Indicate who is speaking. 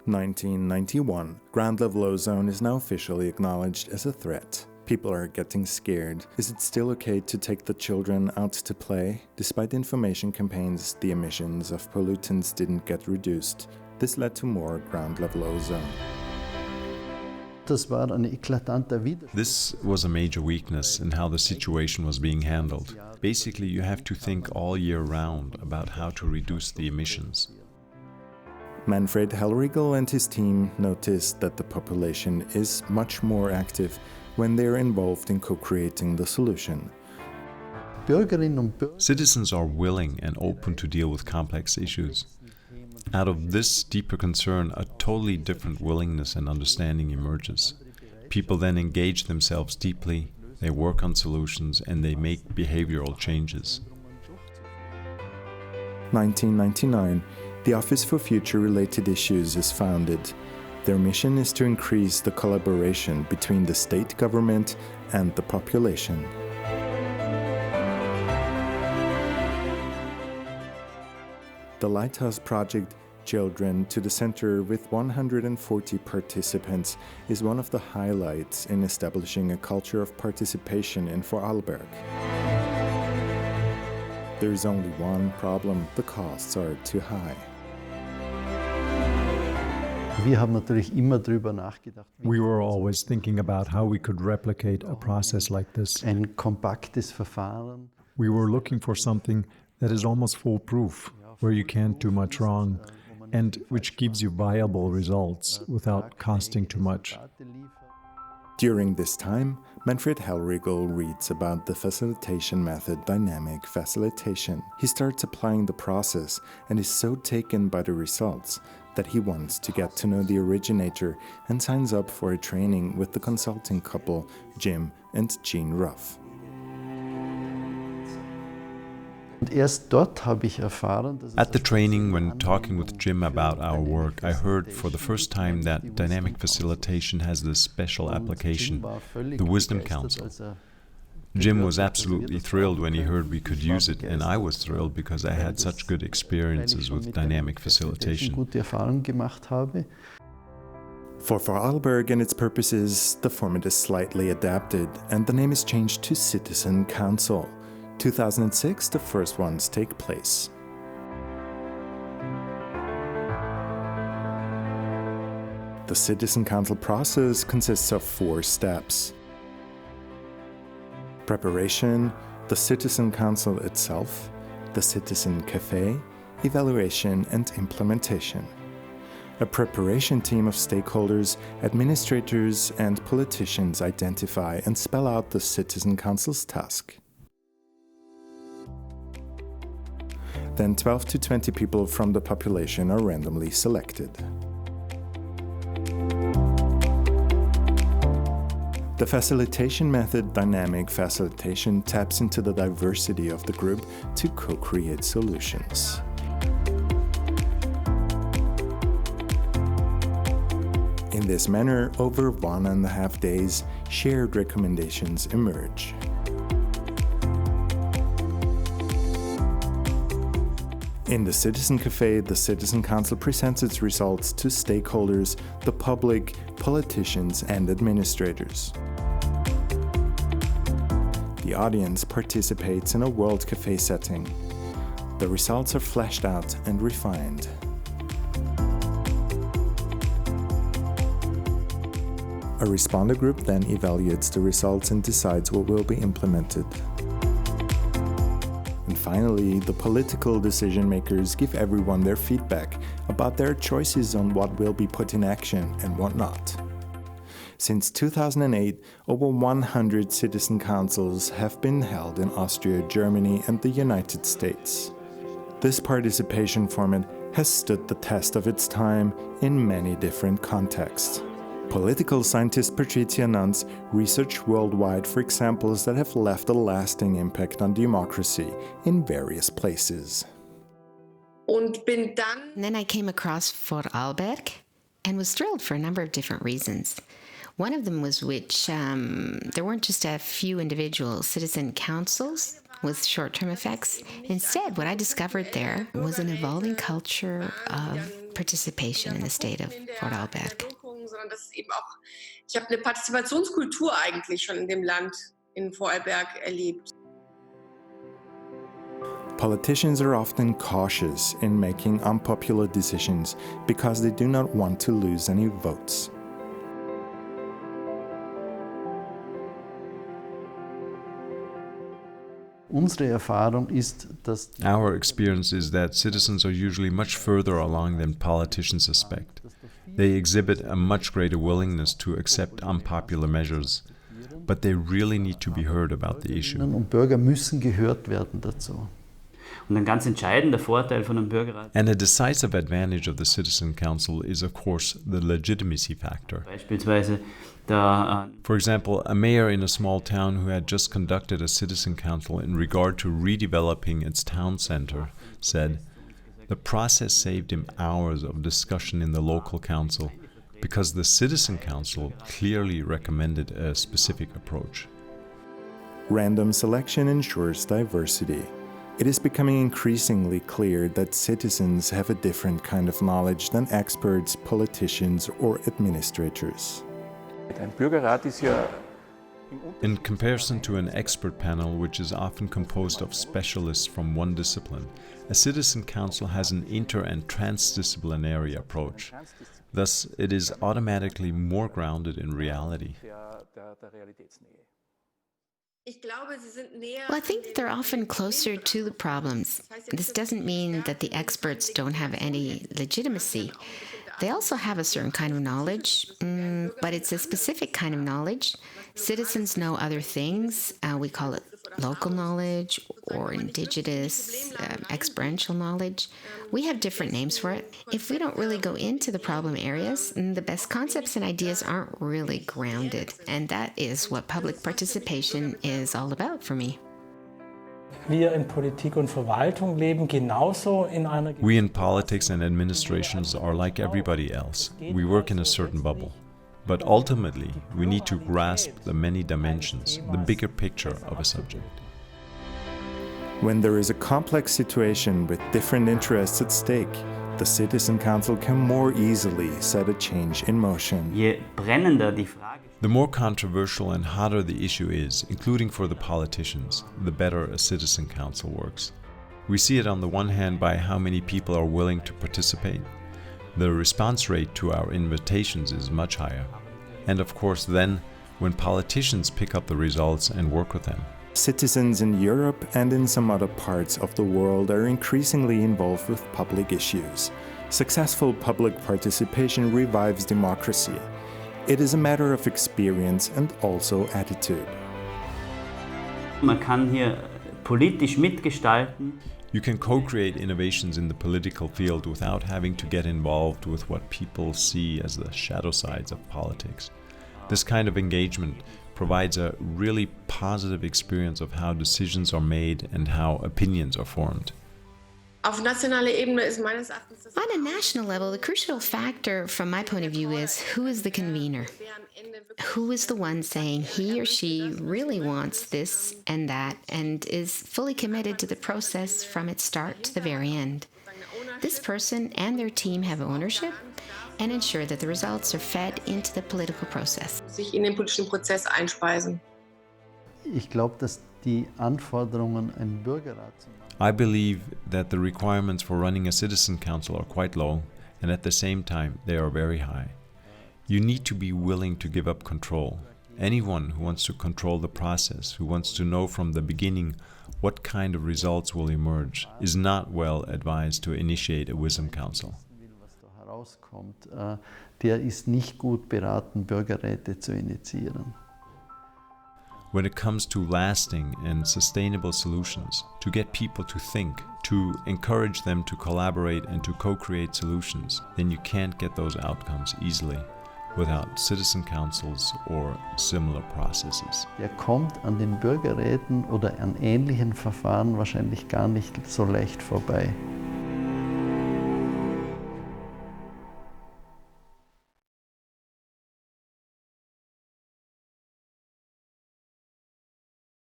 Speaker 1: 1991. Ground level ozone is now officially acknowledged as a threat. People are getting scared. Is it still okay to take the children out to play? Despite information campaigns, the emissions of pollutants didn't get reduced. This led to more ground level ozone.
Speaker 2: This
Speaker 3: was a major weakness in how the situation was being handled. Basically, you have to think all year round about how to reduce the emissions.
Speaker 1: Manfred Hellriegel and his team noticed that the population is much more active when they are involved in co-creating the solution.
Speaker 3: Citizens are willing and open to deal with complex issues. Out of this deeper concern, a totally different willingness and understanding emerges. People then engage themselves deeply, they work on solutions, and they make behavioral changes.
Speaker 1: 1999, the Office for Future-Related Issues is founded. Their mission is to increase the collaboration between the state government and the population. The Lighthouse Project Children to the Center with 140 participants is one of the highlights in establishing a culture of participation in Vorarlberg. There is only one problem: the costs are too high.
Speaker 4: We were always thinking about how we could replicate a process like this. We were looking for something that is almost foolproof, where you can't do much wrong, and which gives you viable results without costing too much.
Speaker 1: During this time, Manfred Hellriegel reads about the facilitation method dynamic facilitation. He starts applying the process and is so taken by the results that he wants to get to know the originator and signs up for a training with the consulting couple Jim and Jean Ruff.
Speaker 3: At the training, when talking with Jim about our work, I heard for the first time that dynamic facilitation has this special application, the Wisdom Council. Jim was absolutely thrilled when he heard we could use it, and I was thrilled because I had such good experiences with dynamic facilitation.
Speaker 1: For Vorarlberg and its purposes, the format is slightly adapted, and the name is changed to Citizen Council. 2006, the first ones take place. The Citizen Council process consists of 4 steps. Preparation, the Citizen Council itself, the Citizen Café, evaluation and implementation. A preparation team of stakeholders, administrators and politicians identify and spell out the Citizen Council's task. Then 12 to 20 people from the population are randomly selected. The facilitation method, dynamic facilitation, taps into the diversity of the group to co-create solutions. In this manner, over 1.5 days, shared recommendations emerge. In the Citizen Café, the Citizen Council presents its results to stakeholders, the public, politicians, and administrators. The audience participates in a World Café setting. The results are fleshed out and refined. A responder group then evaluates the results and decides what will be implemented. And finally, the political decision makers give everyone their feedback about their choices on what will be put in action and what not. Since 2008, over 100 citizen councils have been held in Austria, Germany, and the United States. This participation format has stood the test of its time in many different contexts. Political scientist Patricia Nunz researched worldwide for examples that have left a lasting impact on democracy in various places.
Speaker 5: Then I came across Vorarlberg and was thrilled for a number of different reasons. One of them was there weren't just a few individual citizen councils with short-term effects. Instead, what I discovered there was an evolving culture of participation in the state of Vorarlberg.
Speaker 6: Ich habe eine Partizipationskultur eigentlich schon in dem Land, in Vorarlberg, erlebt.
Speaker 1: Politicians are often cautious in making unpopular decisions because they do not want to lose any votes.
Speaker 3: Our experience is that citizens are usually much further along than politicians suspect. They exhibit a much greater willingness to accept unpopular measures, but they really need to be heard about the issue.
Speaker 2: Bürger müssen gehört werden dazu.
Speaker 3: And a decisive advantage of the Citizen Council is, of course, the legitimacy factor. For example, a mayor in a small town who had just conducted a Citizen Council in regard to redeveloping its town center said, the process saved him hours of discussion in the local council because the Citizen Council clearly recommended a specific approach.
Speaker 1: Random selection ensures diversity. It is becoming increasingly clear that citizens have a different kind of knowledge than experts, politicians, or administrators.
Speaker 3: In comparison to an expert panel, which is often composed of specialists from one discipline, a citizen council has an inter- and transdisciplinary approach. Thus, it is automatically more grounded in reality.
Speaker 5: Well, I think that they're often closer to the problems. This doesn't mean that the experts don't have any legitimacy. They also have a certain kind of knowledge, but it's a specific kind of knowledge. Citizens know other things. We call it local knowledge or indigenous, experiential knowledge. We have different names for it. If we don't really go into the problem areas, the best concepts and ideas aren't really grounded. And that is what public participation is all about for me.
Speaker 3: We in politics and administrations are like everybody else. We work in a certain bubble. But ultimately, we need to grasp the many dimensions, the bigger picture of a subject.
Speaker 1: When there is a complex situation with different interests at stake, the Citizen Council can more easily set a change in motion.
Speaker 3: The more controversial and hotter the issue is, including for the politicians, the better a Citizen Council works. We see it on the one hand by how many people are willing to participate. The response rate to our invitations is much higher. And of course then, when politicians pick up the results and work with them.
Speaker 1: Citizens in Europe and in some other parts of the world are increasingly involved with public issues. Successful public participation revives democracy. It is a matter of experience and also attitude.
Speaker 3: Man kann hier politisch mitgestalten. You can co-create innovations in the political field without having to get involved with what people see as the shadow sides of politics. This kind of engagement provides a really positive experience of how decisions are made and how opinions are formed.
Speaker 5: On a national level, the crucial factor from my point of view is who is the convener? Who is the one saying he or she really wants this and that and is fully committed to the process from its start to the very end? This person and their team have ownership and ensure that the results are fed into the political process.
Speaker 6: Sich in den politischen Prozess einspeisen.
Speaker 2: Ich glaube, dass die Anforderungen, einen Bürgerrat zu machen.
Speaker 3: I believe that the requirements for running a citizen council are quite low, and at the same time they are very high. You need to be willing to give up control. Anyone who wants to control the process, who wants to know from the beginning what kind of results will emerge, is not well advised to initiate a wisdom council.
Speaker 2: Was da herauskommt, der ist nicht gut beraten, Bürgerräte zu initiieren.
Speaker 3: When it comes to lasting and sustainable solutions, to get people to think, to encourage them to collaborate and to co-create solutions, then you can't get those outcomes easily without citizen councils or similar processes.
Speaker 2: Der kommt an den Bürgerräten oder an ähnlichen Verfahren wahrscheinlich gar nicht so leicht vorbei.